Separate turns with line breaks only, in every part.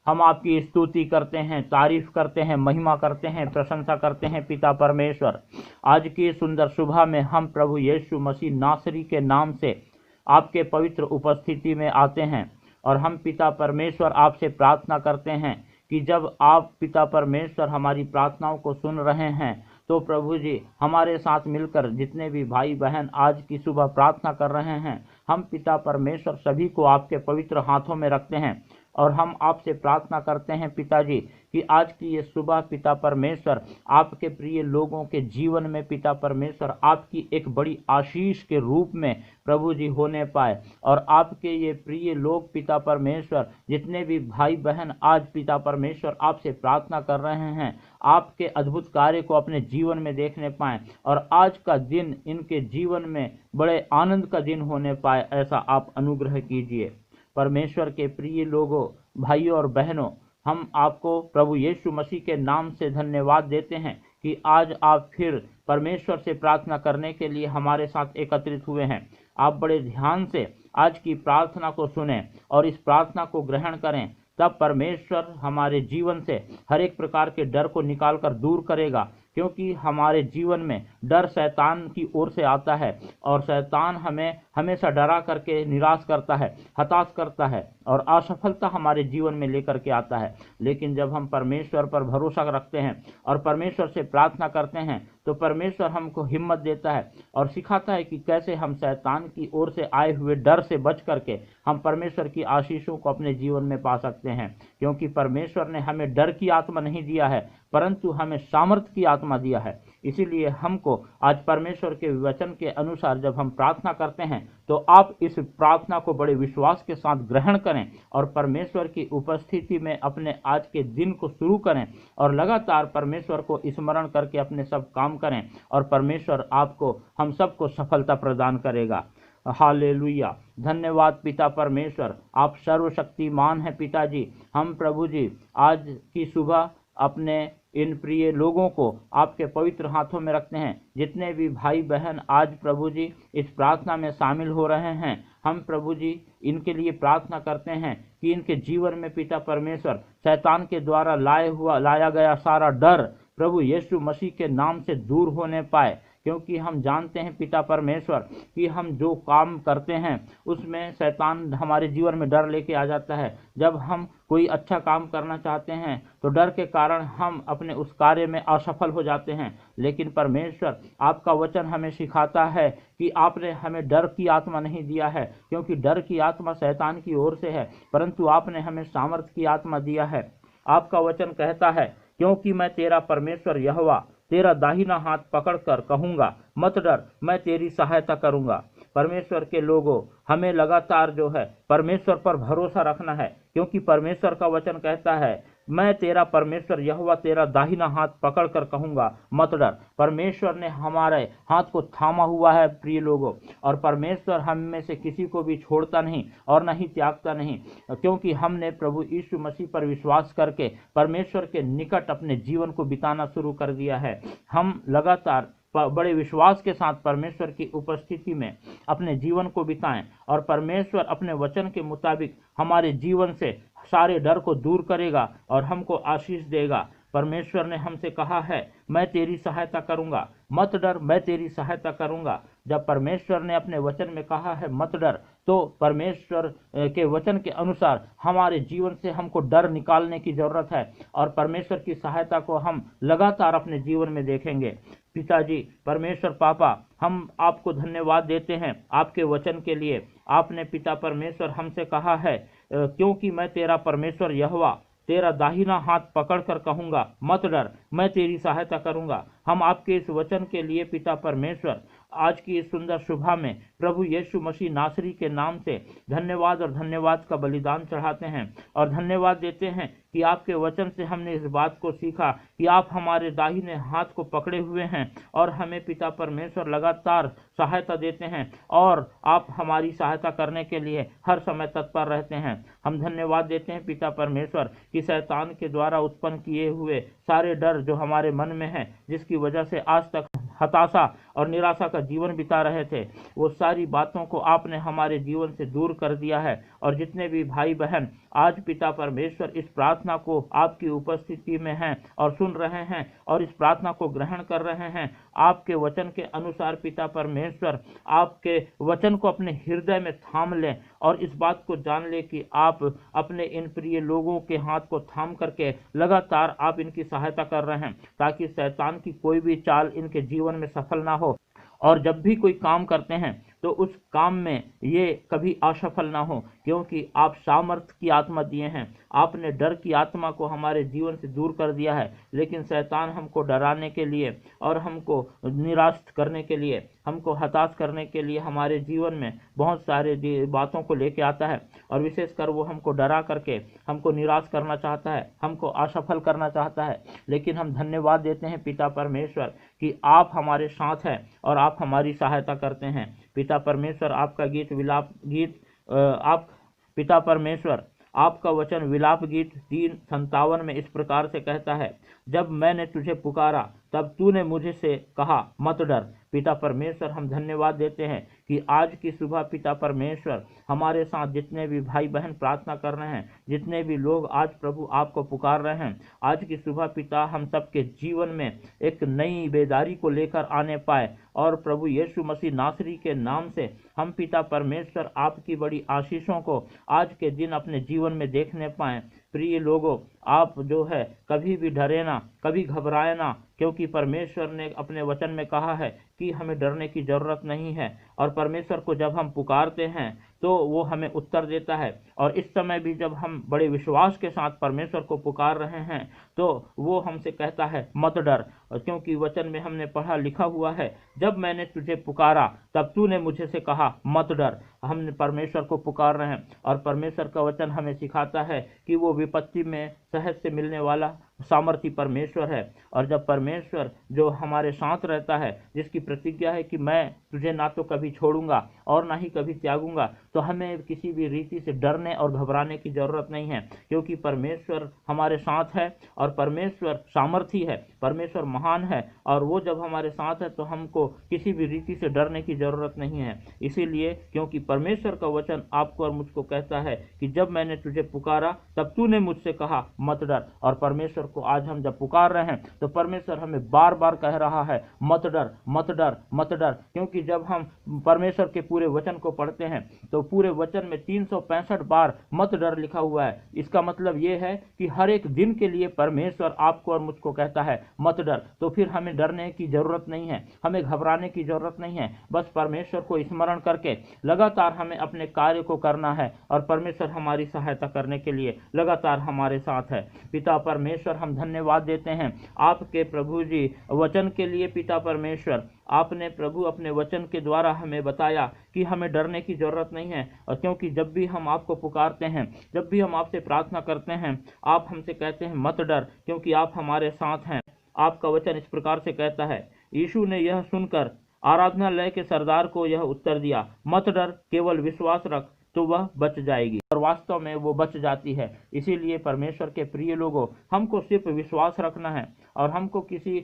हम आपकी स्तुति करते हैं, तारीफ करते हैं, महिमा करते हैं, प्रशंसा करते हैं पिता परमेश्वर। आज की सुंदर सुबह में हम प्रभु यीशु मसीह नासरी के नाम से आपके पवित्र उपस्थिति में आते हैं और हम पिता परमेश्वर आपसे प्रार्थना करते हैं कि जब आप पिता परमेश्वर हमारी प्रार्थनाओं को सुन रहे हैं तो प्रभु जी हमारे साथ मिलकर जितने भी भाई बहन आज की सुबह प्रार्थना कर रहे हैं, हम पिता परमेश्वर सभी को आपके पवित्र हाथों में रखते हैं और हम आपसे प्रार्थना करते हैं पिताजी कि आज की ये सुबह पिता परमेश्वर आपके प्रिय लोगों के जीवन में पिता परमेश्वर आपकी एक बड़ी आशीष के रूप में प्रभु जी होने पाए और आपके ये प्रिय लोग पिता परमेश्वर जितने भी भाई बहन आज पिता परमेश्वर आपसे प्रार्थना कर रहे हैं, आपके अद्भुत कार्य को अपने जीवन में देखने पाएं और आज का दिन इनके जीवन में बड़े आनंद का दिन होने पाए, ऐसा आप अनुग्रह कीजिए। परमेश्वर के प्रिय लोगों, भाइयों और बहनों, हम आपको प्रभु यीशु मसीह के नाम से धन्यवाद देते हैं कि आज आप फिर परमेश्वर से प्रार्थना करने के लिए हमारे साथ एकत्रित हुए हैं। आप बड़े ध्यान से आज की प्रार्थना को सुनें और इस प्रार्थना को ग्रहण करें, तब परमेश्वर हमारे जीवन से हर एक प्रकार के डर को निकालकर दूर करेगा, क्योंकि हमारे जीवन में डर शैतान की ओर से आता है और शैतान हमें हमेशा डरा करके निराश करता है, हताश करता है और असफलता हमारे जीवन में लेकर के आता है। लेकिन जब हम परमेश्वर पर भरोसा रखते हैं और परमेश्वर से प्रार्थना करते हैं तो परमेश्वर हमको हिम्मत देता है और सिखाता है कि कैसे हम शैतान की ओर से आए हुए डर से बच करके हम परमेश्वर की आशीषों को अपने जीवन में पा सकते हैं, क्योंकि परमेश्वर ने हमें डर की आत्मा नहीं दिया है परंतु हमें सामर्थ की आत्मा दिया है। इसीलिए हमको आज परमेश्वर के वचन के अनुसार जब हम प्रार्थना करते हैं तो आप इस प्रार्थना को बड़े विश्वास के साथ ग्रहण करें और परमेश्वर की उपस्थिति में अपने आज के दिन को शुरू करें और लगातार परमेश्वर को स्मरण करके अपने सब काम करें और परमेश्वर आपको हम सबको सफलता प्रदान करेगा। हालेलुया। धन्यवाद पिता परमेश्वर, आप सर्वशक्तिमान हैं पिताजी। हम प्रभु जी आज की सुबह अपने इन प्रिय लोगों को आपके पवित्र हाथों में रखते हैं। जितने भी भाई बहन आज प्रभु जी इस प्रार्थना में शामिल हो रहे हैं, हम प्रभु जी इनके लिए प्रार्थना करते हैं कि इनके जीवन में पिता परमेश्वर शैतान के द्वारा लाया गया सारा डर प्रभु यीशु मसीह के नाम से दूर होने पाए, क्योंकि हम जानते हैं पिता परमेश्वर कि हम जो काम करते हैं उसमें शैतान हमारे जीवन में डर लेके आ जाता है। जब हम कोई अच्छा काम करना चाहते हैं तो डर के कारण हम अपने उस कार्य में असफल हो जाते हैं, लेकिन परमेश्वर आपका वचन हमें सिखाता है कि आपने हमें डर की आत्मा नहीं दिया है, क्योंकि डर की आत्मा शैतान की ओर से है, परंतु आपने हमें सामर्थ की आत्मा दिया है। आपका वचन कहता है, क्योंकि मैं तेरा परमेश्वर यहोवा तेरा दाहिना हाथ पकड़कर कहूंगा मत डर, मैं तेरी सहायता करूंगा। परमेश्वर के लोगों, हमें लगातार जो है परमेश्वर पर भरोसा रखना है, क्योंकि परमेश्वर का वचन कहता है मैं तेरा परमेश्वर यहोवा तेरा दाहिना हाथ पकड़कर कहूंगा मत डर। परमेश्वर ने हमारे हाथ को थामा हुआ है प्रिय लोगों, और परमेश्वर हम में से किसी को भी छोड़ता नहीं और न ही त्यागता नहीं, क्योंकि हमने प्रभु यीशु मसीह पर विश्वास करके परमेश्वर के निकट अपने जीवन को बिताना शुरू कर दिया है। हम लगातार बड़े विश्वास के साथ परमेश्वर की उपस्थिति में अपने जीवन को बिताएं और परमेश्वर अपने वचन के मुताबिक हमारे जीवन से सारे डर को दूर करेगा और हमको आशीष देगा। परमेश्वर ने हमसे कहा है मैं तेरी सहायता करूंगा, मत डर, मैं तेरी सहायता करूंगा। जब परमेश्वर ने अपने वचन में कहा है मत डर, तो परमेश्वर के वचन के अनुसार हमारे जीवन से हमको डर निकालने की जरूरत है और परमेश्वर की सहायता को हम लगातार अपने जीवन में देखेंगे। पिताजी परमेश्वर पापा, हम आपको धन्यवाद देते हैं आपके वचन के लिए। आपने पिता परमेश्वर हमसे कहा है क्योंकि मैं तेरा परमेश्वर यहोवा तेरा दाहिना हाथ पकड़कर कहूंगा मत डर, मैं तेरी सहायता करूंगा। हम आपके इस वचन के लिए पिता परमेश्वर आज की इस सुंदर सुबह में प्रभु यीशु मसीह नासरी के नाम से धन्यवाद और धन्यवाद का बलिदान चढ़ाते हैं और धन्यवाद देते हैं कि आपके वचन से हमने इस बात को सीखा कि आप हमारे दाहिने हाथ को पकड़े हुए हैं और हमें पिता परमेश्वर लगातार सहायता देते हैं और आप हमारी सहायता करने के लिए हर समय तत्पर रहते हैं। हम धन्यवाद देते हैं पिता परमेश्वर कि शैतान के द्वारा उत्पन्न किए हुए सारे डर जो हमारे मन में है, जिसकी वजह से आज तक हताशा और निराशा का जीवन बिता रहे थे, वो सारी बातों को आपने हमारे जीवन से दूर कर दिया है। और जितने भी भाई बहन आज पिता परमेश्वर इस प्रार्थना को आपकी उपस्थिति में हैं और सुन रहे हैं और इस प्रार्थना को ग्रहण कर रहे हैं, आपके वचन के अनुसार पिता परमेश्वर आपके वचन को अपने हृदय में थाम लें और इस बात को जान ले कि आप अपने इन प्रिय लोगों के हाथ को थाम करके लगातार आप इनकी सहायता कर रहे हैं, ताकि शैतान की कोई भी चाल इनके जीवन में सफल ना हो। और जब भी कोई काम करते हैं तो उस काम में ये कभी असफल ना हो, क्योंकि आप सामर्थ्य की आत्मा दिए हैं। आपने डर की आत्मा को हमारे जीवन से दूर कर दिया है, लेकिन शैतान हमको डराने के लिए और हमको निराश करने के लिए, हमको हताश करने के लिए हमारे जीवन में बहुत सारे बातों को लेके आता है, और विशेषकर वो हमको डरा करके हमको निराश करना चाहता है, हमको असफल करना चाहता है। लेकिन हम धन्यवाद देते हैं पिता परमेश्वर कि आप हमारे साथ हैं और आप हमारी सहायता करते हैं। पिता परमेश्वर आपका गीत विलाप गीत आप पिता परमेश्वर आपका वचन विलाप गीत 3:57 में इस प्रकार से कहता है, जब मैंने तुझे पुकारा तब तूने मुझे से कहा मत डर। पिता परमेश्वर हम धन्यवाद देते हैं कि आज की सुबह पिता परमेश्वर हमारे साथ जितने भी भाई बहन प्रार्थना कर रहे हैं, जितने भी लोग आज प्रभु आपको पुकार रहे हैं, आज की सुबह पिता हम सबके जीवन में एक नई बेदारी को लेकर आने पाए, और प्रभु यीशु मसीह नासरी के नाम से हम पिता परमेश्वर आपकी बड़ी आशीषों को आज के दिन अपने जीवन में देखने पाएं। प्रिय लोगों, आप जो है कभी भी डरे ना, कभी घबराए ना, क्योंकि परमेश्वर ने अपने वचन में कहा है कि हमें डरने की जरूरत नहीं है। और परमेश्वर को जब हम पुकारते हैं तो वो हमें उत्तर देता है। और इस समय भी जब हम बड़े विश्वास के साथ परमेश्वर को पुकार रहे हैं तो वो हमसे कहता है मत डर, क्योंकि वचन में हमने पढ़ा लिखा हुआ है, जब मैंने तुझे पुकारा तब तूने मुझे से कहा मत डर। हमने परमेश्वर को पुकार रहे हैं और परमेश्वर का वचन हमें सिखाता है कि वो विपत्ति में सहज से मिलने वाला सामर्थी परमेश्वर है। और जब परमेश्वर जो हमारे साथ रहता है, जिसकी प्रतिज्ञा है कि मैं तुझे ना तो कभी छोड़ूंगा और ना ही कभी त्यागूंगा, तो हमें किसी भी रीति से डरने और घबराने की जरूरत नहीं है, क्योंकि परमेश्वर हमारे साथ है और परमेश्वर सामर्थी है, परमेश्वर महान है। और वो जब हमारे साथ है तो हमको किसी भी रीति से डरने की जरूरत नहीं है। इसीलिए क्योंकि परमेश्वर का वचन आपको और मुझको कहता है कि जब मैंने तुझे पुकारा तब तूने मुझसे कहा मत डर। और परमेश्वर को आज हम जब पुकार रहे हैं तो परमेश्वर हमें बार बार कह रहा है मत डर, मत डर, मत डर। क्योंकि जब हम परमेश्वर के पूरे वचन को पढ़ते हैं तो पूरे वचन में 365 बार मत डर लिखा हुआ है। इसका मतलब ये है कि हर एक दिन के लिए परमेश्वर आपको और मुझको कहता है मत डर। तो फिर हमें डरने की जरूरत नहीं है, हमें घबराने की जरूरत नहीं है। बस परमेश्वर को स्मरण करके लगातार हमें अपने कार्य को करना है और परमेश्वर हमारी सहायता करने के लिए लगातार हमारे साथ है। पिता परमेश्वर हम धन्यवाद देते हैं आपके प्रभु जी वचन के लिए। पिता परमेश्वर आपने प्रभु अपने वचन के द्वारा हमें बताया कि हमें डरने की जरूरत नहीं है, और क्योंकि जब भी हम आपको पुकारते हैं, जब भी हम आपसे प्रार्थना करते हैं, आप हमसे कहते हैं मत डर, क्योंकि आप हमारे साथ हैं। आपका वचन इस प्रकार से कहता है, यीशु ने यह सुनकर आराधनालय के सरदार को यह उत्तर दिया, मत डर, केवल विश्वास रख तो वह बच जाएगी। और वास्तव में वो बच जाती है। इसीलिए परमेश्वर के प्रिय लोगों, हमको सिर्फ विश्वास रखना है और हमको किसी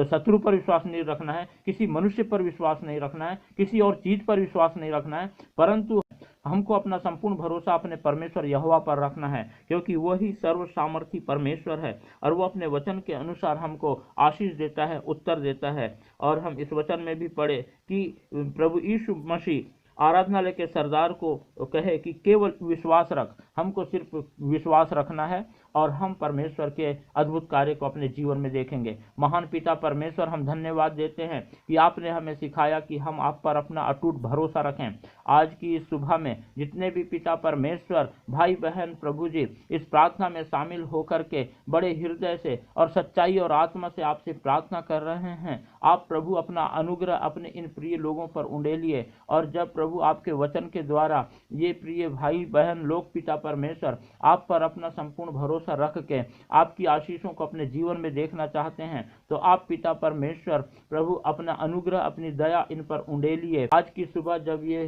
शत्रु पर विश्वास नहीं रखना है, किसी मनुष्य पर विश्वास नहीं रखना है, किसी और चीज पर विश्वास नहीं रखना है, परंतु हमको अपना संपूर्ण भरोसा अपने परमेश्वर यहोवा पर रखना है, क्योंकि वही सर्व सामर्थी परमेश्वर है और वो अपने वचन के अनुसार हमको आशीष देता है, उत्तर देता है। और हम इस वचन में भी पढ़े कि प्रभु यीशु मसीह आराधनालय के सरदार को कहे कि केवल विश्वास रख। हमको सिर्फ विश्वास रखना है और हम परमेश्वर के अद्भुत कार्य को अपने जीवन में देखेंगे। महान पिता परमेश्वर, हम धन्यवाद देते हैं कि आपने हमें सिखाया कि हम आप पर अपना अटूट भरोसा रखें। आज की इस सुबह में जितने भी पिता परमेश्वर भाई बहन प्रभु जी इस प्रार्थना में शामिल होकर के बड़े हृदय से और सच्चाई और आत्मा से आपसे प्रार्थना कर रहे हैं, आप प्रभु अपना अनुग्रह अपने इन प्रिय लोगों पर उंडेलिए। और जब प्रभु आपके वचन के द्वारा ये प्रिय भाई बहन लोग पिता परमेश्वर आप पर अपना संपूर्ण भरोसा रख के आपकी आशीषों को अपने जीवन में देखना चाहते हैं, तो आप पिता परमेश्वर प्रभु अपना अनुग्रह अपनी दया इन पर उंडेलिए। आज की सुबह जब ये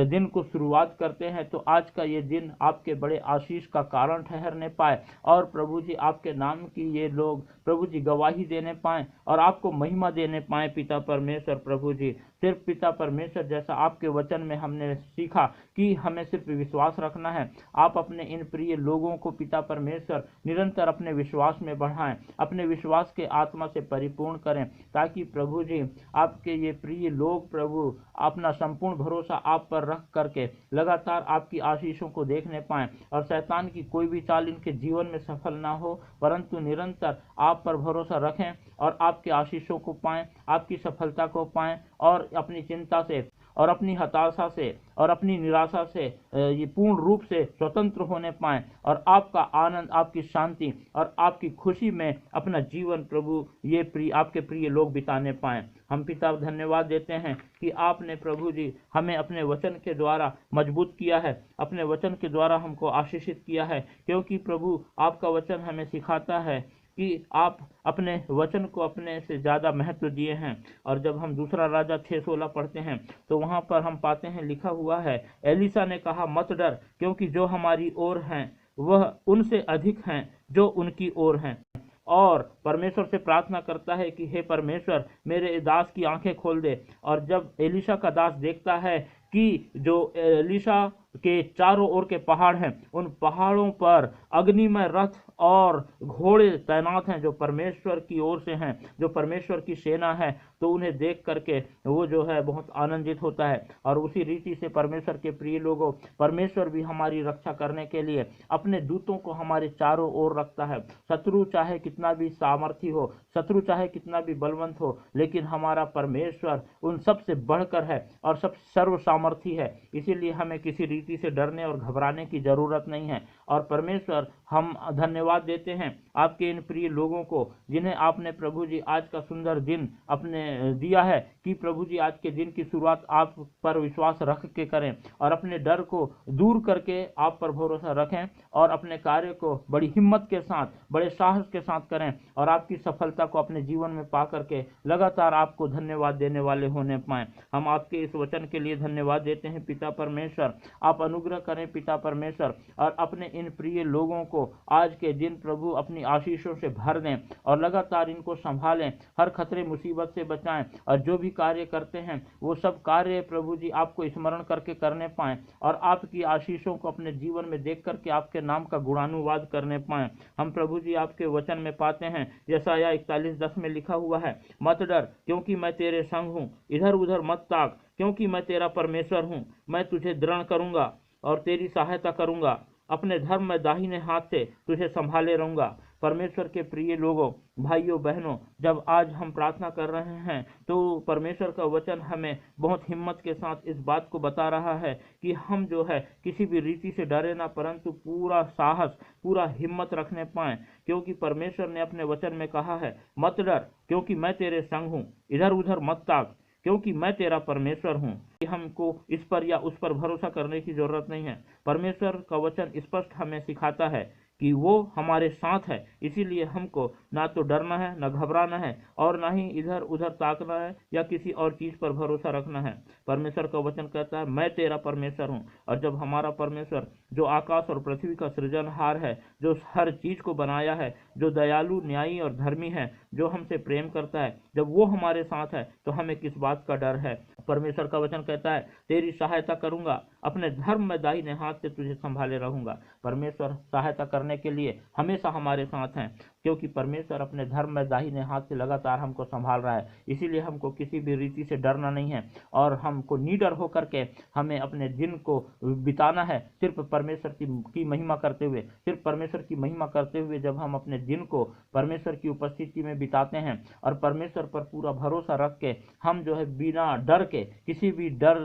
दिन को शुरुआत करते हैं तो आज का ये दिन आपके बड़े आशीष का कारण ठहरने पाए और प्रभु जी आपके नाम की ये लोग प्रभु जी गवाही देने पाएं और आपको महिमा देने पाएं। पिता परमेश्वर प्रभु जी, सिर्फ पिता परमेश्वर जैसा आपके वचन में हमने सीखा कि हमें सिर्फ विश्वास रखना है। आप अपने इन प्रिय लोगों को पिता परमेश्वर निरंतर अपने विश्वास में बढ़ाएं, अपने विश्वास के आत्मा से परिपूर्ण करें, ताकि प्रभु जी आपके ये प्रिय लोग प्रभु अपना संपूर्ण भरोसा आप पर रख करके लगातार आपकी आशीषों को देखने पाएं और शैतान की कोई भी चाल इनके जीवन में सफल ना हो, परंतु निरंतर आप पर भरोसा रखें और आपके आशीषों को पाएं, आपकी सफलता को पाएं और अपनी चिंता से और अपनी हताशा से और अपनी निराशा से ये पूर्ण रूप से स्वतंत्र होने पाएं और आपका आनंद, आपकी शांति और आपकी खुशी में अपना जीवन प्रभु ये आपके प्रिय लोग बिताने पाएं। हम पिता धन्यवाद देते हैं कि आपने प्रभु जी हमें अपने वचन के द्वारा मजबूत किया है, अपने वचन के द्वारा हमको आशीषित किया है, क्योंकि प्रभु आपका वचन हमें सिखाता है कि आप अपने वचन को अपने से ज़्यादा महत्व दिए हैं। और जब हम दूसरा राजा 6:16 पढ़ते हैं तो वहाँ पर हम पाते हैं लिखा हुआ है, एलीशा ने कहा मत डर, क्योंकि जो हमारी ओर हैं वह उनसे अधिक हैं जो उनकी ओर हैं। और परमेश्वर से प्रार्थना करता है कि हे परमेश्वर मेरे दास की आंखें खोल दे। और जब एलीशा का दास देखता है कि जो एलीशा के चारों ओर के पहाड़ हैं, उन पहाड़ों पर अग्निमय रथ और घोड़े तैनात हैं जो परमेश्वर की ओर से हैं, जो परमेश्वर की सेना है, तो उन्हें देख करके वो जो है बहुत आनंदित होता है। और उसी रीति से परमेश्वर के प्रिय लोगों, परमेश्वर भी हमारी रक्षा करने के लिए अपने दूतों को हमारे चारों ओर रखता है। शत्रु चाहे कितना भी सामर्थी हो, शत्रु चाहे कितना भी बलवंत हो, लेकिन हमारा परमेश्वर उन सब से बढ़कर है और सब सर्व सामर्थी है। इसीलिए हमें किसी रीति से डरने और घबराने की जरूरत नहीं है। और परमेश्वर हम धन्यवाद देते हैं आपके इन प्रिय लोगों को जिन्हें आपने प्रभु जी आज का सुंदर दिन अपने दिया है कि प्रभु जी आज के दिन की शुरुआत आप पर विश्वास रख के करें और अपने डर को दूर करके आप पर भरोसा रखें और अपने कार्य को बड़ी हिम्मत के साथ, बड़े साहस के साथ करें और आपकी सफलता को अपने जीवन में पा करके लगातार आपको धन्यवाद देने वाले होने पाएं। हम आपके इस वचन के लिए धन्यवाद देते हैं पिता परमेश्वर। आप अनुग्रह करें पिता परमेश्वर और अपने इन प्रिय लोगों को आज के दिन प्रभु अपनी आशीषों से भर दें और लगातार इनको संभालें, हर खतरे मुसीबत से बचाएं और जो भी कार्य करते हैं वो सब कार्य प्रभु जी आपको स्मरण करके करने पाएं और आपकी आशीषों को अपने जीवन में देख करके आपके नाम का गुणानुवाद करने पाएं। हम प्रभु जी आपके वचन में पाते हैं यशायाह 41:10 में लिखा हुआ है, मत डर क्योंकि मैं तेरे संग हूँ, इधर उधर मत ताक क्योंकि मैं तेरा परमेश्वर हूँ, मैं तुझे दृढ़ करूंगा और तेरी सहायता करूंगा, अपने धर्म में दाहिने हाथ से तुझे संभाले रहूंगा। परमेश्वर के प्रिय लोगों, भाइयों बहनों, जब आज हम प्रार्थना कर रहे हैं तो परमेश्वर का वचन हमें बहुत हिम्मत के साथ इस बात को बता रहा है कि हम जो है किसी भी रीति से डरे ना, परंतु पूरा साहस, पूरा हिम्मत रखने पाएं, क्योंकि परमेश्वर ने अपने वचन में कहा है मत डर क्योंकि मैं तेरे संग हूँ, इधर उधर मत ताक क्योंकि मैं तेरा परमेश्वर हूँ। हमको इस पर या उस पर भरोसा करने की जरूरत नहीं है। परमेश्वर का वचन स्पष्ट हमें सिखाता है कि वो हमारे साथ है, इसीलिए हमको ना तो डरना है, ना घबराना है और ना ही इधर उधर ताकना है या किसी और चीज पर भरोसा रखना है। परमेश्वर का वचन कहता है मैं तेरा परमेश्वर हूँ। और जब हमारा परमेश्वर जो आकाश और पृथ्वी का सृजनहार है, जो हर चीज को बनाया है, जो दयालु, न्यायी और धर्मी है, जो हमसे प्रेम करता है, जब वो हमारे साथ है तो हमें किस बात का डर है। परमेश्वर का वचन कहता है तेरी सहायता करूंगा, अपने धर्म में दाहिने हाथ से तुझे संभाले रहूंगा। परमेश्वर सहायता करने के लिए हमेशा हमारे साथ हैं, क्योंकि परमेश्वर अपने धर्म में दाहिने हाथ से लगातार हमको संभाल रहा है। इसीलिए हमको किसी भी रीति से डरना नहीं है और हमको निडर होकर के हमें अपने दिन को बिताना है सिर्फ परमेश्वर की महिमा करते हुए, सिर्फ परमेश्वर की महिमा करते हुए। जब हम अपने दिन को परमेश्वर की उपस्थिति में बिताते हैं और परमेश्वर पर पूरा भरोसा रख के हम जो है बिना डर के,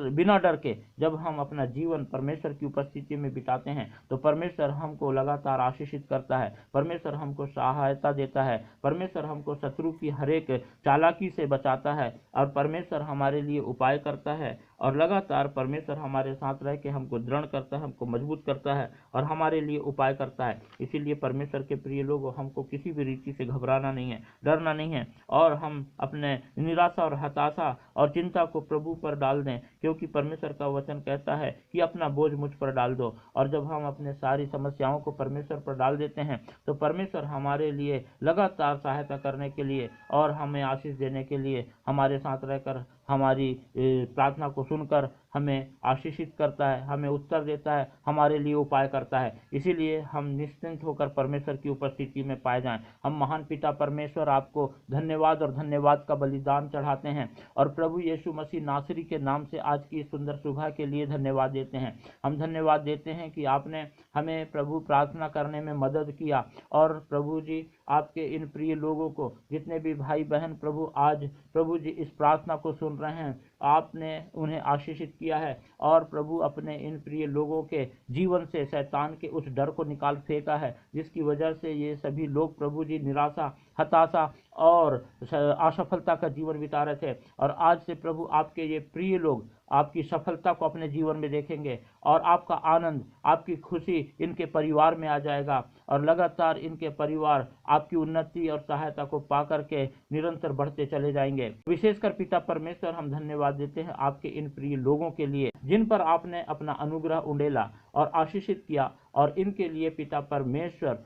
बिना डर के जब हम अपना जीवन परमेश्वर की उपस्थिति में बिताते हैं तो परमेश्वर हमको लगातार आशीषित करता है, परमेश्वर हमको सहायता देता है, परमेश्वर हमको शत्रु की हर एक चालाकी से बचाता है और परमेश्वर हमारे लिए उपाय करता है और लगातार परमेश्वर हमारे साथ रह के हमको दृढ़ करता है, हमको मजबूत करता है और हमारे लिए उपाय करता है। इसीलिए परमेश्वर के प्रिय लोगों, हमको किसी भी रीति से घबराना नहीं है, डरना नहीं है, और हम अपने निराशा और हताशा और चिंता को प्रभु पर डाल दें, क्योंकि परमेश्वर का वचन कहता है कि अपना बोझ मुझ पर डाल दो। और जब हम अपने सारी समस्याओं को परमेश्वर पर डाल देते हैं तो परमेश्वर हमारे लिए लगातार सहायता करने के लिए और हमें आशीष देने के लिए हमारे साथ रहकर हमारी प्रार्थना को सुनकर हमें आशीषित करता है, हमें उत्तर देता है, हमारे लिए उपाय करता है। इसीलिए हम निश्चिंत होकर परमेश्वर की उपस्थिति में पाए जाएं। हम महान पिता परमेश्वर आपको धन्यवाद और धन्यवाद का बलिदान चढ़ाते हैं और प्रभु यीशु मसीह नासरी के नाम से आज की सुंदर सुबह के लिए धन्यवाद देते हैं। हम धन्यवाद देते हैं कि आपने हमें प्रभु प्रार्थना करने में मदद किया, और प्रभु जी आपके इन प्रिय लोगों को, जितने भी भाई बहन प्रभु आज प्रभु जी इस प्रार्थना को सुन रहे हैं, आपने उन्हें आशीषित किया है और प्रभु अपने इन प्रिय लोगों के जीवन से शैतान के उस डर को निकाल फेंका है, जिसकी वजह से ये सभी लोग प्रभु जी निराशा, हताशा और असफलता का जीवन बिता रहे थे। और आज से प्रभु आपके ये प्रिय लोग आपकी सफलता को अपने जीवन में देखेंगे और आपका आनंद, आपकी खुशी इनके परिवार में आ जाएगा और लगातार इनके परिवार आपकी उन्नति और सहायता को पा करके निरंतर बढ़ते चले जाएंगे। विशेषकर पिता परमेश्वर, हम धन्यवाद देते हैं आपके इन प्रिय लोगों के लिए जिन पर आपने अपना अनुग्रह उंडेला और आशीषित किया, और इनके लिए पिता परमेश्वर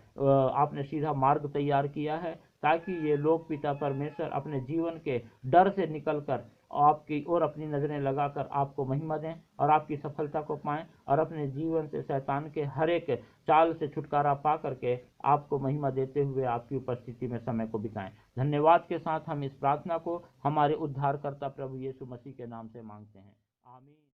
आपने सीधा मार्ग तैयार किया है, ताकि ये लोग पिता परमेश्वर अपने जीवन के डर से निकलकर आपकी ओर अपनी नजरें लगाकर आपको महिमा दें और आपकी सफलता को पाएं और अपने जीवन से शैतान के हर एक चाल से छुटकारा पा करके आपको महिमा देते हुए आपकी उपस्थिति में समय को बिताएं। धन्यवाद के साथ हम इस प्रार्थना को हमारे उद्धारकर्ता प्रभु यीशु मसीह के नाम से मांगते हैं, आमीन।